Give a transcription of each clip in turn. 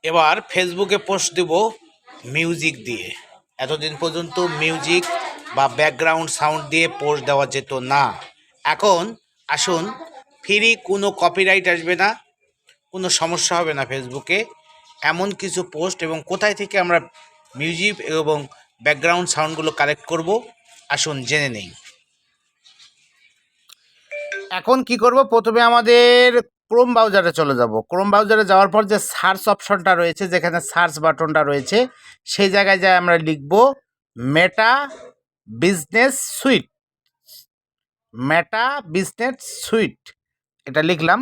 এবার ফেসবুকে পোস্ট দেব মিউজিক দিয়ে। এতদিন পর্যন্ত মিউজিক বা ব্যাকগ্রাউন্ড সাউন্ড দিয়ে পোস্ট দেওয়া যেত না। এখন আসুন, ফ্রি, কোনো কপিরাইট আসবে না, কোনো সমস্যা হবে না ফেসবুকে। এমন কিছু পোস্ট এবং কোথায় থেকে আমরা মিউজিক এবং ব্যাকগ্রাউন্ড সাউন্ডগুলো কালেক্ট করব, আসুন জেনে নেই। এখন কি করব, প্রথমে আমাদের ক্রোম ব্রাউজারে চলে যাব। ক্রোম ব্রাউজারে যাওয়ার পর যে সার্চ অপশনটা রয়েছে, যেখানে সার্চ বাটনটা রয়েছে, সেই জায়গায় যাই আমরা লিখব মেটা বিজনেস সুইট। মেটা বিজনেস সুইট, এটা লিখলাম।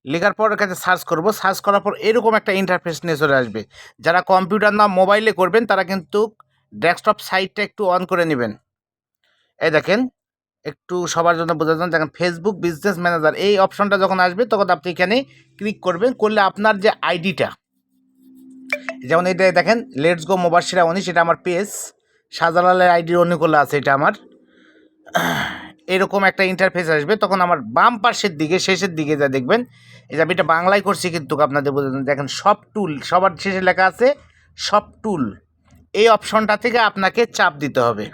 লেখার পর এখানে সার্চ করব। সার্চ করার পর এরকম একটা ইন্টারফেস নিয়ে চলে আসবে। যারা কম্পিউটার না মোবাইলে করবেন তারা কিন্তু ডেস্কটপ সাইটটা একটু অন করে নেবেন। এই দেখেন, একটু সবার জন্য বোঝার জন্য দেখেন, ফেসবুক বিজনেস ম্যানেজার এই অপশনটা যখন আসবে তখন আপনি এখানে ক্লিক করবেন। করলে আপনার যে আইডিটা, যেমন এটা দেখেন লেটস গো মোবাশিরা অনি, সেটা আমার পেজ, শাহজালালের আইডির অনুকূলে আছে এটা আমার। এরকম একটা ইন্টারফেস আসবে, তখন আমার বাম পাশের দিকে শেষের দিকে যা দেখবেন, এই যে আমি এটা বাংলায় করছি কিন্তু আপনাদের বোঝার, দেখেন সব টুল, সবার শেষে লেখা আছে সব টুল। এই অপশনটা থেকে আপনাকে চাপ দিতে হবে।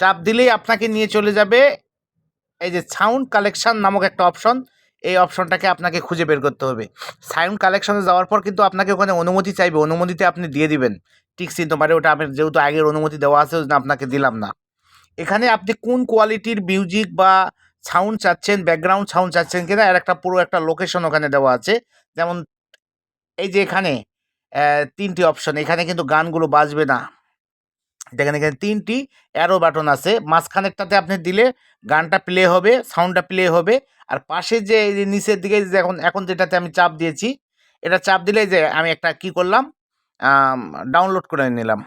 চাপ দিলেই আপনাকে নিয়ে চলে যাবে এই যে সাউন্ড কালেকশন নামক একটা অপশন। এই অপশনটাকে আপনাকে খুঁজে বের করতে হবে। সাউন্ড কালেকশনে যাওয়ার পর কিন্তু আপনাকে ওখানে অনুমতি চাইবে, অনুমতিতে আপনি দিয়ে দিবেন ঠিক চিহ্ন, মানে ওটা আমি যেহেতু আগের অনুমতি দেওয়া আছে আপনাকে দিলাম না। এখানে আপনি কোন কোয়ালিটির মিউজিক বা সাউন্ড চাচ্ছেন, ব্যাকগ্রাউন্ড সাউন্ড চাচ্ছেন কিনা, এর একটা পুরো একটা লোকেশন ওখানে দেওয়া আছে। যেমন এই যে এখানে ৩টি অপশন, এখানে কিন্তু গানগুলো বাজবে না। দেখেন এখানে ৩টি অ্যারো বাটন আছে, মাঝখানেরটাতে আপনি দিলে গানটা প্লে হবে, সাউন্ডটা প্লে হবে। আর পাশে যে এই যে নিচের দিকে যে এখন এখন যেটাতে আমি চাপ দিয়েছি, এটা চাপ দিলে যে আমি একটা কি করলাম, ডাউনলোড করে নিলাম।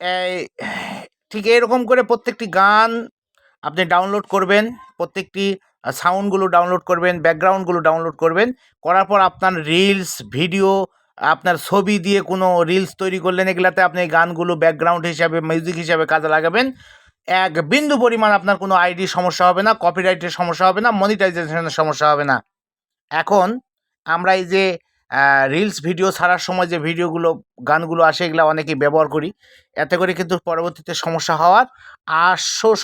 এই ঠিক এরকম করে প্রত্যেকটি গান আপনি ডাউনলোড করবেন, প্রত্যেকটি সাউন্ডগুলো ডাউনলোড করবেন, ব্যাকগ্রাউন্ডগুলো ডাউনলোড করবেন। করার পর আপনার রিলস, ভিডিও, আপনার ছবি দিয়ে কোনো রিলস তৈরি করলেন, এগুলাতে আপনি এই গানগুলো ব্যাকগ্রাউন্ড হিসাবে, মিউজিক হিসাবে কাজে লাগাবেন। এক বিন্দু পরিমাণ আপনার কোনো আইডি সমস্যা হবে না, কপিরাইটের সমস্যা হবে না, মনিটাইজেশনের সমস্যা হবে না। এখন আমরা এই যে রিলস ভিডিও ছাড়ার সময় যে ভিডিওগুলো, গানগুলো আসে, এগুলো অনেকেই ব্যবহার করি। এতে করে কিন্তু পরবর্তীতে সমস্যা হওয়ার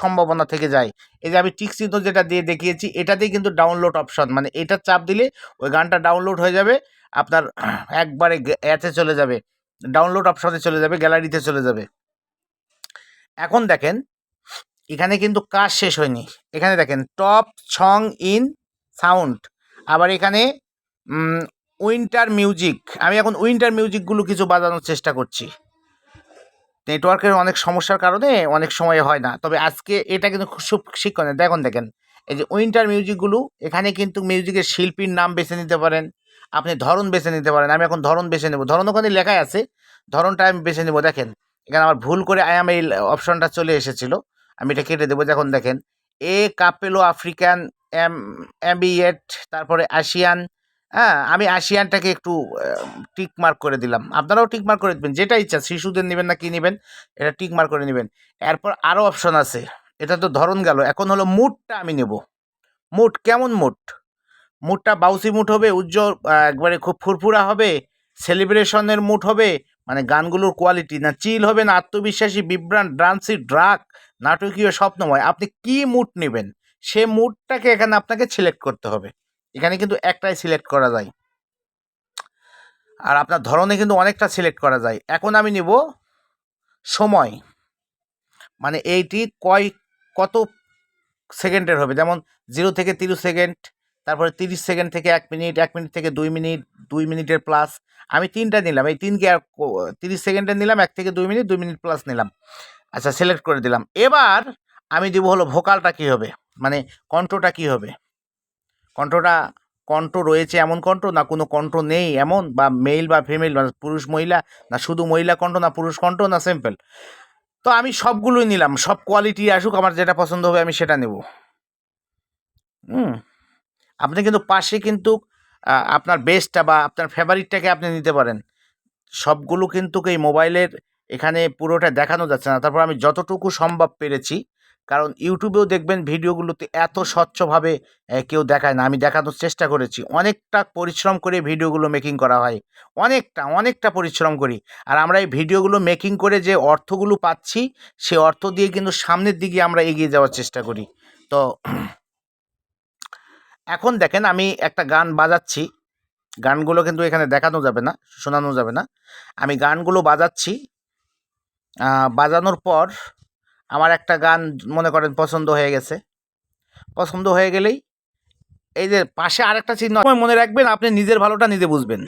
সম্ভাবনা থেকে যায়। এই যে আমি টিক চিহ্ন যেটা দিয়ে দেখিয়েছি, এটাতেই কিন্তু ডাউনলোড অপশন, মানে এটা চাপ দিলে ওই গানটা ডাউনলোড হয়ে যাবে আপনার, একবারে এতে চলে যাবে, ডাউনলোড অপশনে চলে যাবে, গ্যালারিতে চলে যাবে। এখন দেখেন এখানে কিন্তু কাজ শেষ হয়নি। এখানে দেখেন টপ সং ইন সাউন্ড, আবার এখানে উইন্টার মিউজিক। আমি এখন উইন্টার মিউজিকগুলো কিছু বাজানোর চেষ্টা করছি। নেটওয়ার্কের অনেক সমস্যার কারণে অনেক সময় হয় না, তবে আজকে এটা কিন্তু খুব শিক্ষণীয়। দেখেন এই যে উইন্টার মিউজিকগুলো, এখানে কিন্তু মিউজিকের শিল্পীর নাম বেছে নিতে পারেন, আপনি ধরন বেছে নিতে পারেন। আমি এখন ধরন বেছে নেব, ধরন ওখানে লেখাই আছে, ধরনটা আমি বেছে নেব। দেখেন এখানে আমার ভুল করে আই এম এই অপশনটা চলে এসেছিল, আমি এটা কেটে দেবো। যখন দেখেন এ কাপেলো আফ্রিকান অ্যাম্বিয়েট, তারপরে আসিয়ান। হ্যাঁ, আমি আসিয়ানটাকে একটু টিক মার্ক করে দিলাম, আপনারাও টিক মার্ক করে দেবেন, যেটা ইচ্ছা, শিশুদের নেবেন না কি নেবেন, এটা টিক মার্ক করে নেবেন। এরপর আরও অপশন আছে, এটা তো ধরন গেল, এখন হলো মুডটা আমি নেব। মুড কেমন মুড? মুডটা বাউসি মুড হবে, উজ্জ্বল একবারে খুব ফুরফুরা হবে, সেলিব্রেশনের মুড হবে, মানে গানগুলোর কোয়ালিটি, না চিল হবে, না আত্মবিশ্বাসী, বিভ্রান্ত, ডান্সি, ড্রাক, নাটকীয়, স্বপ্নময়, আপনি কি মুড নেবেন সে মুডটাকে এখানে আপনাকে সিলেক্ট করতে হবে। এখানে কিন্তু একটাই সিলেক্ট করা যায়, আর আপনার ধরনে কিন্তু অনেকটা সিলেক্ট করা যায়। এখন আমি নিব সময়, মানে এইটি কত সেকেন্ডের হবে, যেমন 0 থেকে 30 সেকেন্ড, তারপরে 30 সেকেন্ড থেকে 1 মিনিট, 1 মিনিট থেকে 2 মিনিট, 2 মিনিটের প্লাস। আমি 3টা নিলাম, এই 3কে 30 সেকেন্ডের নিলাম, 1 থেকে 2 মিনিট, 2 মিনিট প্লাস নিলাম। আচ্ছা, সিলেক্ট করে দিলাম। এবার আমি দিব হলো ভোকালটা কী হবে, মানে কণ্ঠটা কী হবে। কণ্ঠটা, কণ্ঠ রয়েছে এমন কণ্ঠ, না কোনো কণ্ঠ নেই এমন, বা মেল বা ফিমেল, মানে পুরুষ মহিলা, না শুধু মহিলা কণ্ঠ, না পুরুষ কণ্ঠ, না সিম্পল। তো আমি সবগুলোই নিলাম, সব কোয়ালিটি আসুক, আমার যেটা পছন্দ হবে আমি সেটা নেব। আপনি কিন্তু পাশে কিন্তু আপনার বেস্টটা বা আপনার ফেভারিটটাকে আপনি নিতে পারেন। সবগুলো কিন্তু এই মোবাইলের এখানে পুরোটা দেখানো যাচ্ছে না। তারপর আমি যতটুকু সম্ভব পেরেছি কারণ ইউটিউবেও দেখবেন ভিডিওগুলোতে এত স্বচ্ছভাবে কেউ দেখায় না। আমি দেখানোর চেষ্টা করেছি। অনেকটা পরিশ্রম করে ভিডিওগুলো মেকিং করা হয়। অনেকটা পরিশ্রম করি। আর আমরা এই ভিডিওগুলো মেকিং করে যে অর্থগুলো পাচ্ছি, সে অর্থ দিয়ে কিন্তু সামনের দিকে আমরা এগিয়ে যাওয়ার চেষ্টা করি। তো এখন দেখেন আমি একটা গান বাজাচ্ছি। গানগুলো কিন্তু এখানে দেখানো যাবে না, শোনানো যাবে না। আমি গানগুলো বাজাচ্ছি। বাজানোর পর আমার একটা গান মনে করেন পছন্দ হয়ে গেছে। পছন্দ হয়ে গেলেই এই যে পাশে আরেকটা চিহ্ন মনে রাখবেন, আপনি নিজের ভালোটা নিজে বুঝবেন।